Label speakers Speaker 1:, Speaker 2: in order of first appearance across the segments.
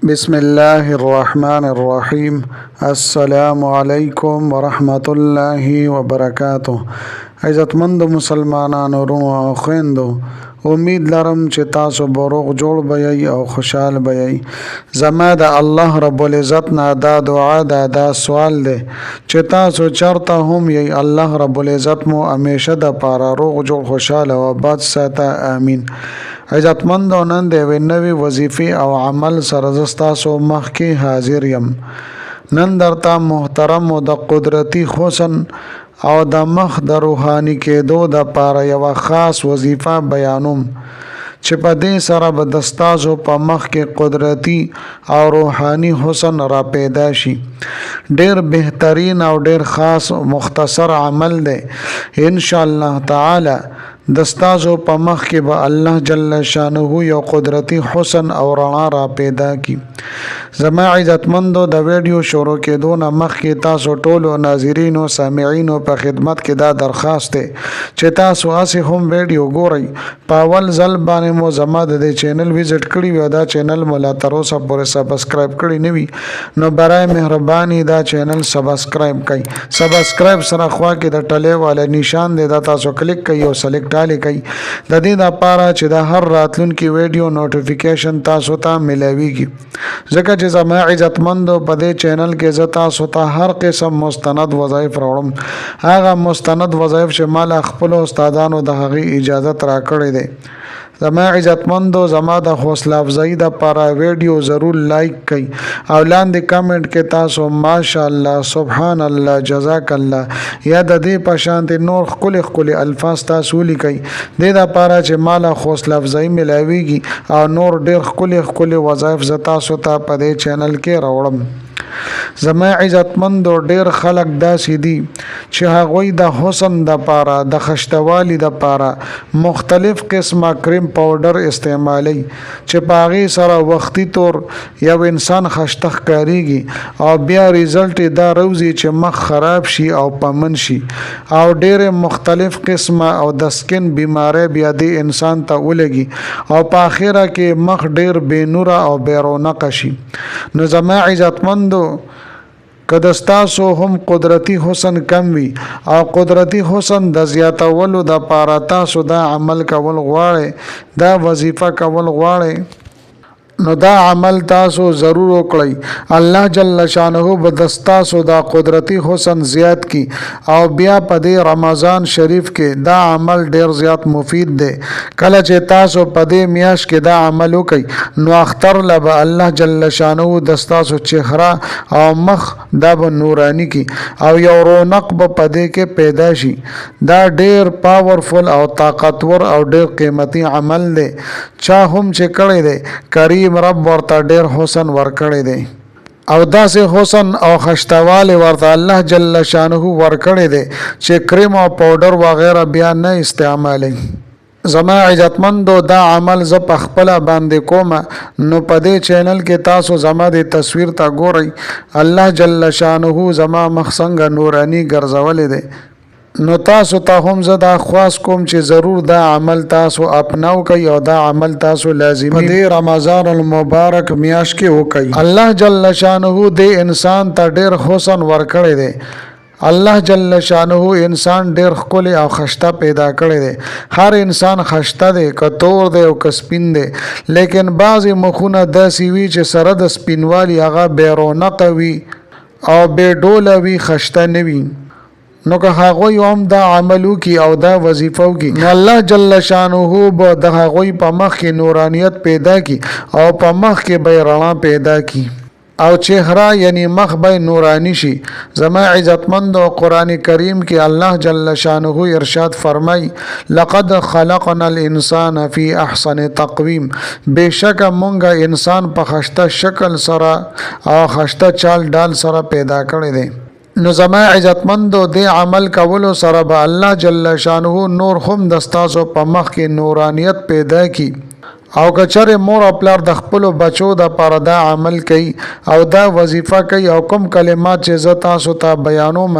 Speaker 1: بسم الله الرحمن الرحیم. السلام علیکم ورحمۃ الله وبرکاتہ. عزتمند مسلمانانو ورونو او خویندو، امید لرم چې تاسو بروغ جوړ بیئ او خوشحال بیئ. زما د الله رب العزت نه دا دعا دا سوال دی چې تاسو چرته هم یې الله رب العزت مو همیشه د پاره روغ جوړ خوشحاله او آباد ساته. آمین. عزتمندو، نن د یوې نوې وظیفې او عمل سره زه ستاسو مخکې حاضر یم. نن درته محترم او د قدرتي حسن او د مخ د روحاني کېدو د پاره یوه خاص وظیفه بیانوم چې په دې سره به د ستاسو په مخ کې قدرتي او روحاني حسن را پیدا شي. ډیر بهترین او ډیر خاص مختصر عمل دی. ان شاء الله تعالی د ستاسو په مخ کې به الله جل شانه یو قدرتي حسن او رڼا را پیدا کی. زما عزتمندو، د ویډیو شروع کېدو نه مخکې تاسو ټولو ناظرینو سامعینو په خدمت کې دا درخواست دی چې تاسو هسې هم ویډیو ګورئ. په اول ځل باندې مو زما د دې چینل وزټ کړي وي او دا چینل مو لا تر اوسه پورې سبسکرایب کړی نه وي، نو برای مهرباني دا چینل سبسکرایب کړئ. سبسکرایب سره خوا کې د ټلې والا نشان دی، دا تاسو کلیک کړئ او سلیکټ کوي. د دې لپاره چې د هر راتلونکي ویډیو نوټیفیکیشن تاسو ته ملاويږي. ځکه چې زما عزتمندو، په دې چینل کې زه تاسو ته هر قسم مستند وظایف راوړم. هغه مستند وظایف چې مال خپل استادانو د هغې اجازت راکړې ده. زما عزتمندو، زما د حوصله افزایی د لپاره ویډیو ضرور لایک کړئ او لاندې کمنټ کې تاسو ماشاءالله، سبحان الله، جزاک الله یا د دې په شانتې نور ښکلي الفاظ تاسو ولیکئ. دې لپاره چې مال حوصله افزایی ملاویږي او نور ډیر ښکلي وظایف زه تاسو ته په دې چینل کې راوړم. زما عزتمندو، ډیر خلک داسې دي چې هغوی د حسن د پاره، د خشتوالي د پاره مختلف قسمه کریم پاوډر استعمالی چې په هغې سره وختي طور یو انسان خشته ښکاریږي او بیا ریزلټ دا روزي چې مخ خراب شي او پمن شي او ډیر مختلف قسمه او د سکن بیماری بیا دې انسان ته ولګي او په آخره کې مخ ډیر بې نوره او بې رونقه شي. نو زما عزتمندو، که د ستاسو هم قدرتي حسن کم وي او قدرتي حسن د زیاتولو د پاره تاسو دا عمل کول غواړئ، دا وظیفه کول غواړئ، نو دا عمل تاسو ضرور وکړئ. الله جل شانه به د ستاسو دا قدرتي حسن زیات کی او بیا په دې رمضان شریف کې دا عمل ډیر زیات مفید دی. کله چې تاسو په دې میاشت کې دا عمل وکړئ، نو اختر لبه الله جل شانه د ستاسو چهره او مخ دا به نورانی کی او یو رونق به په دې کې پیدا شي. دا ډیر پاورفل او طاقتور او ډیر قیمتي عمل دی. چا هم چې کړی دی، کریم رب ورته ډیر حسن ورکړی دی او داسې حسن او خشتواله ورته الله جل شانه ورکړی دی چې کریم او پاوډر وغیرہ بیا نه استعمالي. زما عزتمندو، دا عمل زه په خپله باندې کوم، نو په دې چینل کې تاسو زما د تصویر ته ګورئ. الله جل شانه زما مخ څنګه نورانی ګرځولی دی. نو تاسو ته هم زه دا خواست کوم چې ضرور دا عمل تاسو اپناو کوي او دا عمل تاسو لازمي په دې رمضان المبارک میاشت کې وکړئ. الله جل شانه دې انسان ته ډیر حسن ورکړی دی. الله جل شانه انسان ډیر ښکلی او خشته پیدا کړی دی. هر انسان خشته دی، که تور دی او که سپین دی، لیکن بعضې مخونه داسې وي چې سره د سپینوالي هغه بې رونقه وي او بې ډوله وي، خشته نه وي. نو که هغوی هم دا عمل وکړي او دا وظیفه وکړي، نو الله جل شانه به د هغوی په مخ کې نورانیت پیدا کړي او په مخ کې به رڼا پیدا کړي او چهره یعنی مخ به نورانی شي. زما عزتمند، قرآن کریم کې الله جل شانه ارشاد فرمای، لقد خلقنا الانسان فی احسن تقویم، بشک مونږه انسان په خشته شکل سره او خشته چال ډال سره پیدا کړی دی. نو زما عزتمندو، دې عمل کولو سره به الله جل شانه نور هم د ستاسو په مخ کې نورانیت پیدا کی او کچره مور او پلار د خپل بچو د پاره دا عمل کوي او دا وظیفه کوي او کوم کلمات چې ز تاسو ته بیانوم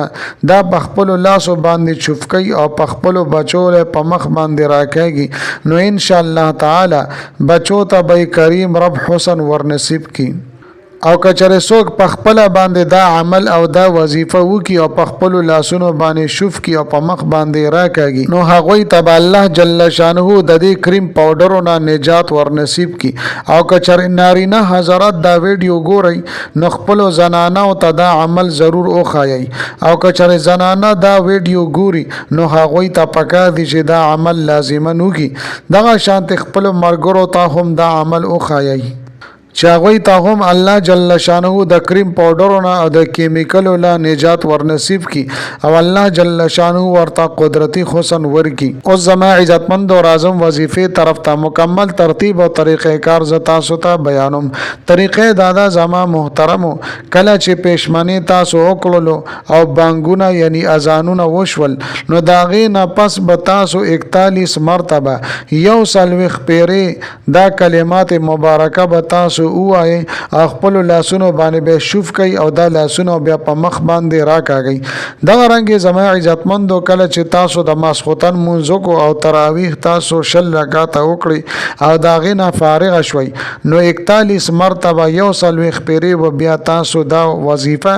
Speaker 1: دا په خپل لاسو باندې چوف کوي او په خپل بچو له په مخ باندې راکېږي نو ان شاء الله تعالی بچو ته به کریم رب حسن ورنصیب کی او کچره څوک په خپل باندې دا عمل او دا وظیفه وکي او په خپل لاسونو باندې شوف کی او په مخ باندې راکاږي نو هغه ته الله جل شانه د دې کریم پاوډرونو نجات ورنصیب کی او کچره نارینه حضرات دا ویډیو ګوري نو خپل زنانه او ته دا عمل ضرور وخایي او کچره زنانه دا ویډیو ګوري نو هغه ته پکار دي چې دا عمل لازمن وکي دغه شانت خپل مرګرو ته هم دا عمل وخایي چاغوی ته هم الله جل شانه د کریم پاوډرونه او د کیمیکلو لا نجات ورنصیب کی او الله جل شانه ورته قدرتی حسن ورکی او زما عزتمند او اعظم وظیفه طرف ته مکمل ترتیب او طریقې کار ز تاسو ته بیانوم طریقې دادا زما محترم کله چې پېشمنی تاسو وکړلو او بانګونه یعنی اذانونه وشول نو داغه نه پس به تاسو 41 مرتبه یو سلوخ پیری دا کلمات مبارکه به تاسو اوای خپل لاسونو باندې به شوف کوي او دا لاسونو بیا په مخ باندې راکاږي دا رنګ زما عزتمندو کله چې تاسو د ماسختن منځ کو او تراویح تاسو شل رکعات وکړي او دا غینه فارغ شوي نو 41 مرتبه یو سلوخ پیری و بیا تاسو دا وظیفه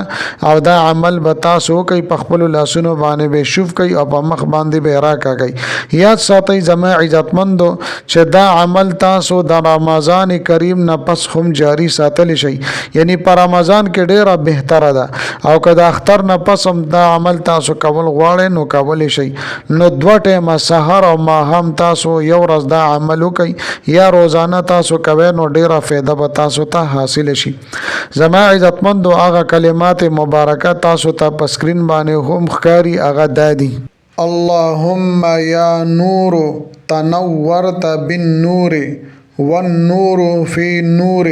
Speaker 1: او دا عمل به تاسو کوي په خپل لاسونو باندې به شوف کوي او په مخ باندې به راکاږي یاد ساتئ زما عزتمندو چې دا عمل تاسو د رمضان کریم نه پس هم جاری ساتل شي یعنی پر رمضان کې ډیره بهتره ده او کدا اختر نه پس هم دا عمل تاسو کول غواړئ نو کول شي نو دوه ټیمه سحر او ماهم تاسو یو ورځ دا عمل وکي یا روزانه تاسو کوي نو ډیره فایده به تاسو ته حاصل شي زما عزتمندو هغه کلمات مبارکه تاسو ته په سکرین باندې هم ښکاری هغه دادي اللهم یا نور تنورت بالنور والنور فی نور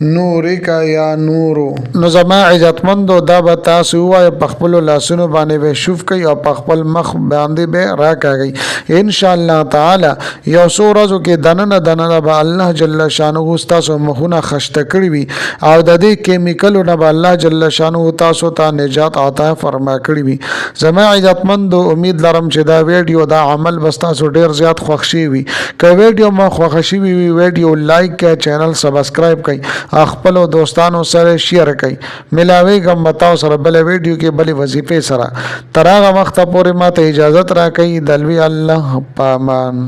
Speaker 1: نورک یا نورو نو زما عزتمندو دا به تاسو وای په خپل لاسونو باندې به شوف کوي او په خپل مخ باندې به راکاږي ان شاء الله تعالی یو څو ورځو کې دننه به الله جل شانه تاسو مخونه خشته کړی وي او د دې کیمیکلو نه به الله جل شانه تاسو ته نجات عطا فرما کړی وي زما عزتمندو امید لرم چې دا ویډیو دا عمل بس تاسو ډیر زیات خوښ شي وي که ویډیو ما خوښ شي وي ویډیو لایک کړئ چینل سبسکرایب کړئ خپل دوستانو سره شیر کړئ ملاوي کوم بتاو سره بل ویډیو کې بل وظیفه سره تر هغه وخت پورې ماته اجازه راکړئ دلوي الله پامان